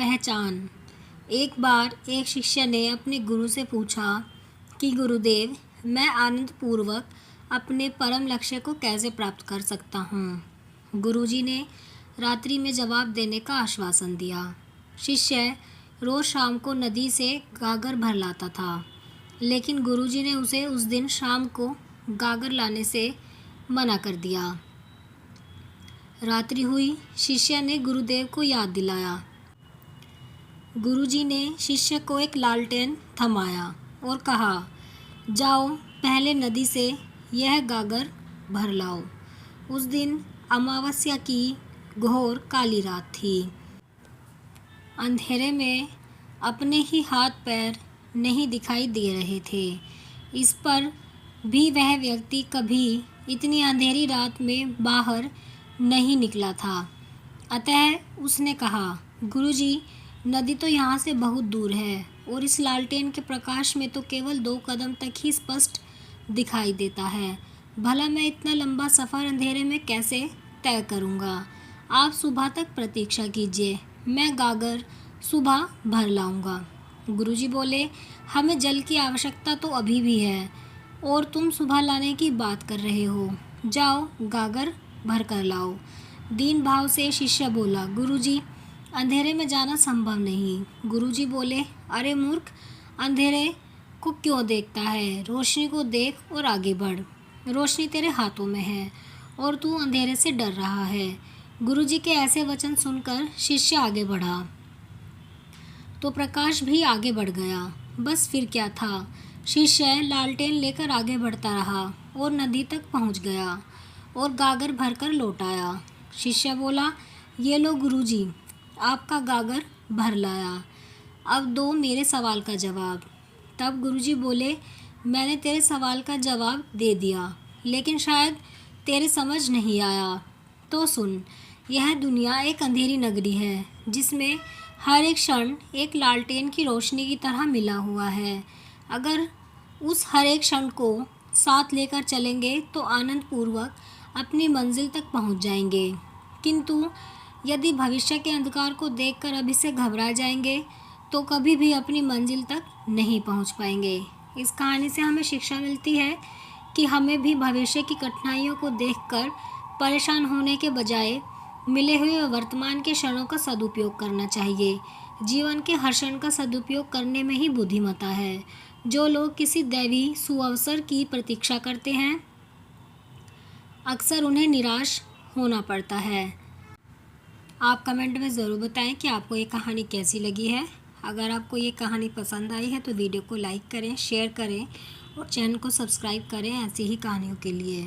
पहचान। एक बार एक शिष्य ने अपने गुरु से पूछा कि गुरुदेव, मैं आनंदपूर्वक अपने परम लक्ष्य को कैसे प्राप्त कर सकता हूँ। गुरुजी ने रात्रि में जवाब देने का आश्वासन दिया। शिष्य रोज शाम को नदी से गागर भर लाता था, लेकिन गुरुजी ने उसे उस दिन शाम को गागर लाने से मना कर दिया। रात्रि हुई, शिष्य ने गुरुदेव को याद दिलाया। गुरुजी ने शिष्य को एक लालटेन थमाया और कहा, जाओ पहले नदी से यह गागर भर लाओ। उस दिन अमावस्या की घोर काली रात थी। अंधेरे में अपने ही हाथ पैर नहीं दिखाई दे रहे थे। इस पर भी वह व्यक्ति कभी इतनी अंधेरी रात में बाहर नहीं निकला था। अतः उसने कहा, गुरुजी, नदी तो यहाँ से बहुत दूर है और इस लालटेन के प्रकाश में तो केवल 2 कदम तक ही स्पष्ट दिखाई देता है। भला मैं इतना लंबा सफ़र अंधेरे में कैसे तय करूँगा। आप सुबह तक प्रतीक्षा कीजिए, मैं गागर सुबह भर लाऊंगा। गुरुजी बोले, हमें जल की आवश्यकता तो अभी भी है और तुम सुबह लाने की बात कर रहे हो। जाओ गागर भर कर लाओ। दीन भाव से शिष्य बोला, गुरुजी, अंधेरे में जाना संभव नहीं। गुरुजी बोले, अरे मूर्ख, अंधेरे को क्यों देखता है, रोशनी को देख और आगे बढ़। रोशनी तेरे हाथों में है और तू अंधेरे से डर रहा है। गुरुजी के ऐसे वचन सुनकर शिष्य आगे बढ़ा तो प्रकाश भी आगे बढ़ गया। बस फिर क्या था, शिष्य लालटेन लेकर आगे बढ़ता रहा और नदी तक पहुंच गया और गागर भरकर लौट आया। शिष्य बोला, ये लो गुरुजी, आपका गागर भर लाया। अब दो मेरे सवाल का जवाब। तब गुरुजी बोले, मैंने तेरे सवाल का जवाब दे दिया, लेकिन शायद तेरे समझ नहीं आया। तो सुन, यह दुनिया एक अंधेरी नगरी है जिसमें हर एक क्षण एक लालटेन की रोशनी की तरह मिला हुआ है। अगर उस हर एक क्षण को साथ लेकर चलेंगे तो आनंदपूर्वक अपनी मंजिल तक पहुंच जाएंगे, किंतु यदि भविष्य के अंधकार को देखकर अभी से घबरा जाएंगे तो कभी भी अपनी मंजिल तक नहीं पहुंच पाएंगे। इस कहानी से हमें शिक्षा मिलती है कि हमें भी भविष्य की कठिनाइयों को देखकर परेशान होने के बजाय मिले हुए वर्तमान के क्षणों का सदुपयोग करना चाहिए। जीवन के हर क्षण का सदुपयोग करने में ही बुद्धिमत्ता है। जो लोग किसी दैवी सुअवसर की प्रतीक्षा करते हैं, अक्सर उन्हें निराश होना पड़ता है। आप कमेंट में ज़रूर बताएं कि आपको ये कहानी कैसी लगी है। अगर आपको ये कहानी पसंद आई है तो वीडियो को लाइक करें, शेयर करें और चैनल को सब्सक्राइब करें ऐसी ही कहानियों के लिए।